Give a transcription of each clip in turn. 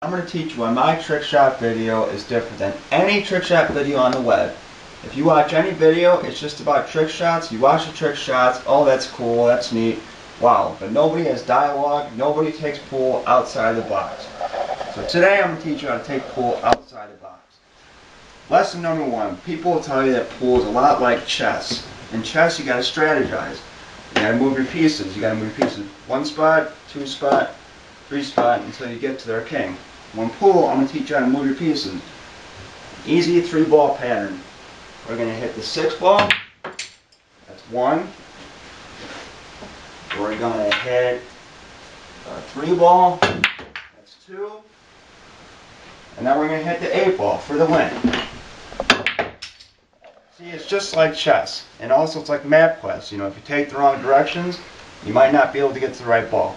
I'm going to teach you why my trick shot video is different than any trick shot video on the web. If you watch any video, it's just about trick shots. You watch the trick shots, oh that's cool, that's neat, wow. But nobody has dialogue, nobody takes pool outside the box. So today I'm going to teach you how to take pool outside the box. Lesson number one, people will tell you that pool is a lot like chess. In chess you got to strategize. You got to move your pieces. You got to move your pieces one spot, two spot, three spot until you get to their king. When pool, I'm going to teach you how to move your pieces. Easy 3-ball pattern. We're going to hit the 6 ball. That's 1. We're going to hit a 3 ball. That's 2. And then we're going to hit the 8 ball for the win. See, it's just like chess. And also it's like map quests. You know, if you take the wrong directions, you might not be able to get to the right ball.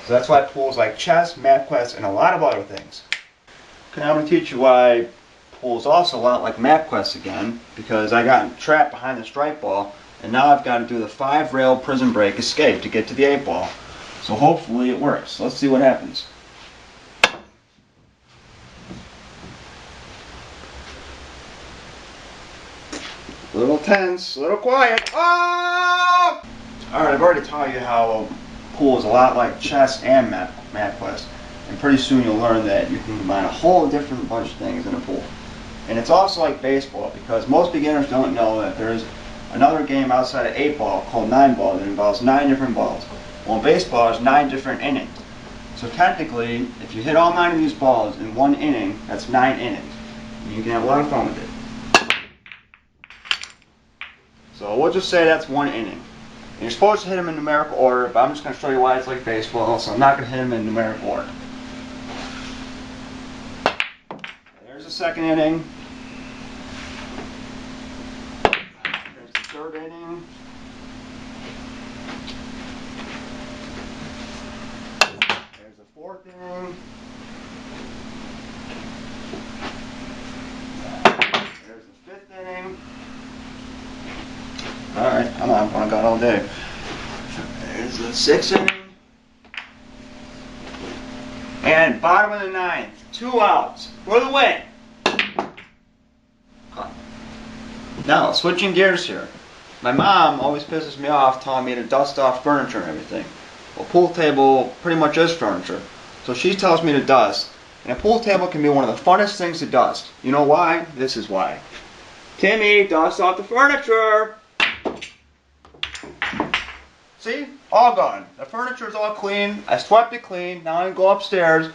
So that's why pool is like chess, MapQuest, and a lot of other things. Okay, I'm going to teach you why pool is also a lot like MapQuest again, because I got trapped behind the strike ball, and now I've got to do the 5-rail prison break escape to get to the 8 ball. So hopefully it works. Let's see what happens. A little tense, a little quiet. Oh! Alright, I've already taught you how pool is a lot like chess and MapQuest, and pretty soon you'll learn that you can combine a whole different bunch of things in a pool. And it's also like baseball, because most beginners don't know that there's another game outside of 8 ball called 9 ball that involves 9 different balls. Well, in baseball there's 9 different innings. So technically, if you hit all 9 of these balls in one inning, that's 9 innings. And you can have a lot of fun with it. So we'll just say that's 1 inning. And you're supposed to hit them in numerical order, but I'm just going to show you why it's like baseball, so I'm not going to hit them in numerical order. There's the 2nd inning. There's the 3rd inning. There's the 4th inning. There's the 5th inning. Alright, I'm on got all day. There's the 6th inning. And bottom of the 9th, 2 outs for the win. Now, switching gears here. My mom always pisses me off telling me to dust off furniture and everything. Well, a pool table pretty much is furniture. So she tells me to dust. And a pool table can be one of the funnest things to dust. You know why? This is why. Timmy, dust off the furniture. See? All gone. The furniture is all clean. I swept it clean. Now I can go upstairs.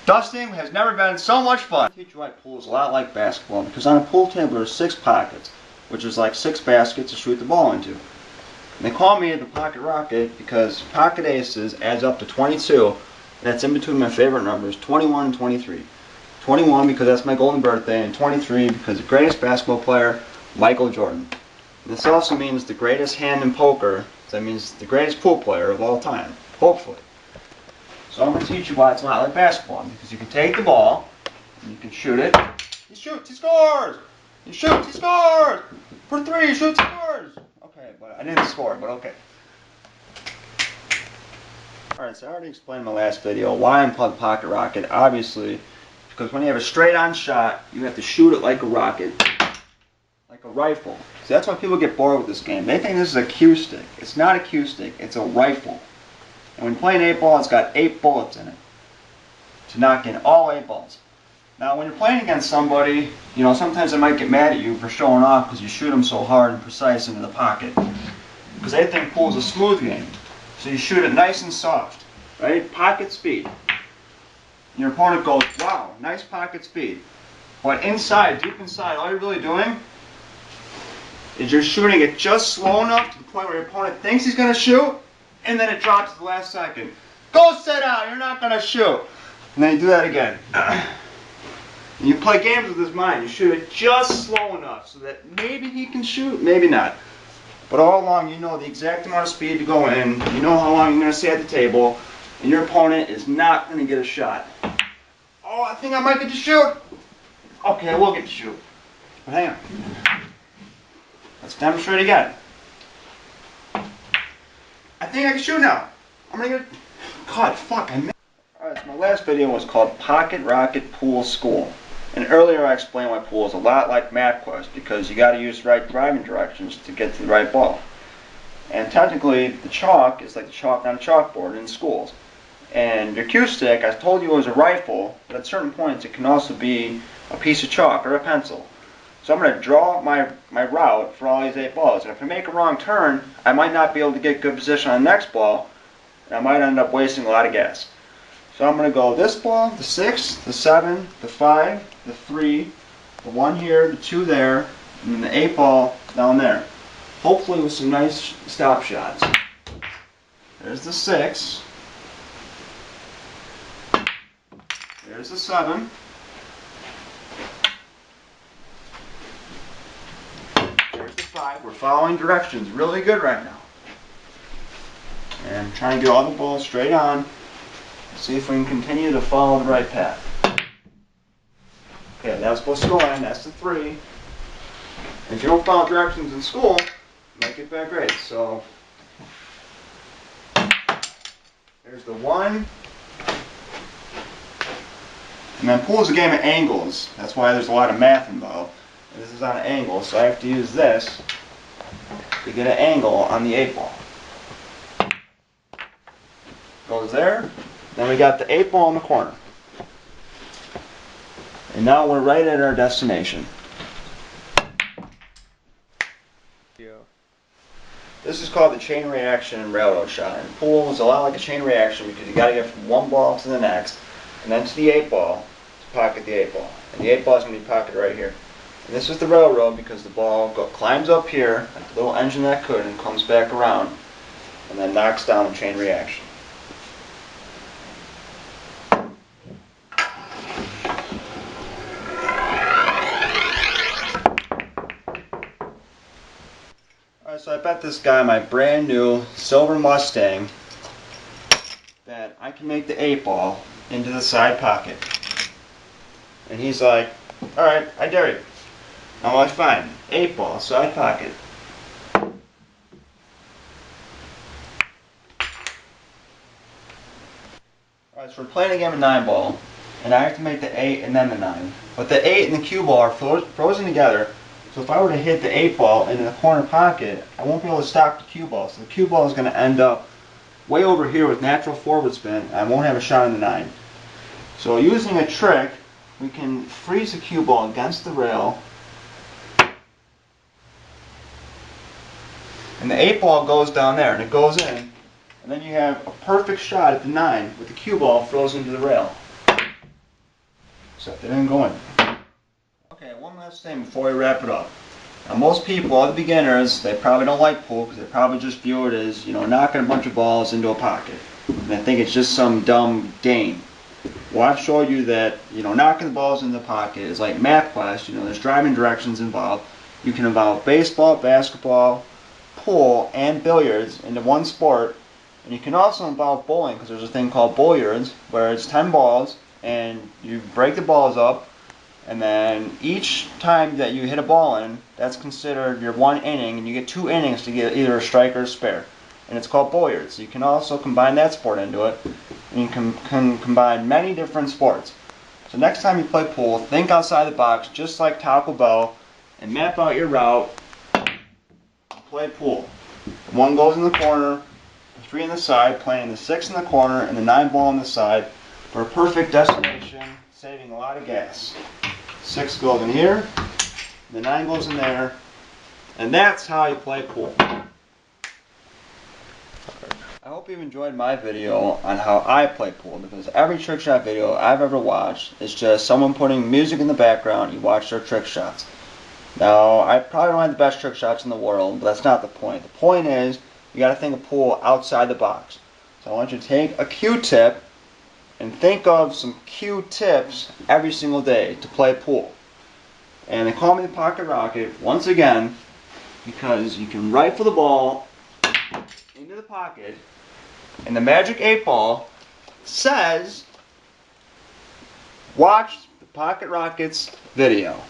Dusting has never been so much fun. I teach you why pool is a lot like basketball, because on a pool table there's 6 pockets, which is like 6 baskets to shoot the ball into. And they call me the pocket rocket because pocket aces adds up to 22. That's in between my favorite numbers, 21 and 23. 21 because that's my golden birthday, and 23 because the greatest basketball player, Michael Jordan. And this also means the greatest hand in poker. So that means the greatest pool player of all time, hopefully. So I'm going to teach you why it's not like basketball, because you can take the ball, and you can shoot it. He shoots, he scores! He shoots, he scores! For 3, he shoots, he scores! Okay, but I didn't score, but okay. Alright, so I already explained in my last video why I'm called Pocket Rocket. Obviously, because when you have a straight-on shot, you have to shoot it like a rocket. Like a rifle. See, that's why people get bored with this game. They think this is a cue stick. It's not a cue stick, it's a rifle. And when playing 8 ball, it's got 8 bullets in it to knock in all 8 balls. Now, when you're playing against somebody, you know, sometimes they might get mad at you for showing off because you shoot them so hard and precise into the pocket. Because they think pool's a smooth game. So you shoot it nice and soft, right? Pocket speed. And your opponent goes, wow, nice pocket speed. But inside, deep inside, all you're really doing is you're shooting it just slow enough to the point where your opponent thinks he's going to shoot, and then it drops at the last second. Go sit down, you're not going to shoot. And then you do that again. And you play games with his mind. You shoot it just slow enough so that maybe he can shoot, maybe not. But all along you know the exact amount of speed to go in, you know how long you're going to stay at the table, and your opponent is not going to get a shot. Oh, I think I might get to shoot. Okay, I will get to shoot. But hang on. Let's demonstrate again. I think I can shoot now. I'm gonna get. God, fuck, I missed. Alright, My last video was called Pocket Rocket Pool School. And earlier I explained why pool is a lot like MapQuest because you got to use the right driving directions to get to the right ball. And technically the chalk is like the chalk on a chalkboard in schools. And your cue stick, I told you it was a rifle, but at certain points it can also be a piece of chalk or a pencil. So I'm going to draw my route for all these 8 balls. And if I make a wrong turn, I might not be able to get good position on the next ball, and I might end up wasting a lot of gas. So I'm going to go this ball, the 6, the 7, the 5, the 3, the 1 here, the 2 there, and then the 8 ball down there. Hopefully with some nice stop shots. There's the 6. There's the 7. There's the 5. We're following directions really good right now. And trying to get all the balls straight on. See if we can continue to follow the right path. Okay, that's supposed to go in. That's the 3. If you don't follow directions in school, you might get bad grades. So there's the 1. And then pool is a game of angles. That's why there's a lot of math involved. And this is on an angle, so I have to use this to get an angle on the 8 ball. Goes there. Then we got the 8 ball in the corner. And now we're right at our destination. This is called the chain reaction in railroad shot. And pool is a lot like a chain reaction because you got to get from one ball to the next, and then to the 8 ball to pocket the 8 ball. And the 8 ball is going to be pocketed right here. And this is the railroad because the ball climbs up here, like the little engine that could, and comes back around, and then knocks down the chain reaction. So I bet this guy my brand new silver Mustang that I can make the 8 ball into the side pocket. And he's like, alright, I dare you. I'm like, fine, 8 ball, side pocket. Alright, so we're playing a game of 9 ball, and I have to make the 8 and then the 9. But the 8 and the cue ball are frozen together. So if I were to hit the 8 ball into the corner pocket, I won't be able to stop the cue ball. So the cue ball is going to end up way over here with natural forward spin, and I won't have a shot in the 9. So using a trick, we can freeze the cue ball against the rail, and the 8 ball goes down there, and it goes in, and then you have a perfect shot at the 9 with the cue ball frozen to the rail. Except it didn't go in. Okay, one last thing before we wrap it up. Now most people, all the beginners, they probably don't like pool because they probably just view it as, knocking a bunch of balls into a pocket. And I think it's just some dumb game. Well, I've showed you that, knocking the balls into the pocket is like MapQuest. There's driving directions involved. You can involve baseball, basketball, pool, and billiards into one sport. And you can also involve bowling because there's a thing called billiards where it's 10 balls and you break the balls up. And then each time that you hit a ball in, that's considered your 1 inning, and you get 2 innings to get either a strike or a spare. And it's called billiards. You can also combine that sport into it, and you can combine many different sports. So next time you play pool, think outside the box, just like Taco Bell, and map out your route. Play pool. 1 goes in the corner, 3 in the side, playing the 6 in the corner, and the 9 ball on the side for a perfect destination, saving a lot of gas. 6 goes in here, the 9 goes in there, and that's how you play pool. I hope you've enjoyed my video on how I play pool, because every trick shot video I've ever watched is just someone putting music in the background, you watch their trick shots. Now, I probably don't have the best trick shots in the world, but that's not the point. The point is, you got to think of pool outside the box. So I want you to take a Q-tip and think of some Q-tips every single day to play pool. And they call me the Pocket Rocket, once again, because you can rifle the ball into the pocket, and the magic 8 ball says, watch the Pocket Rockets video.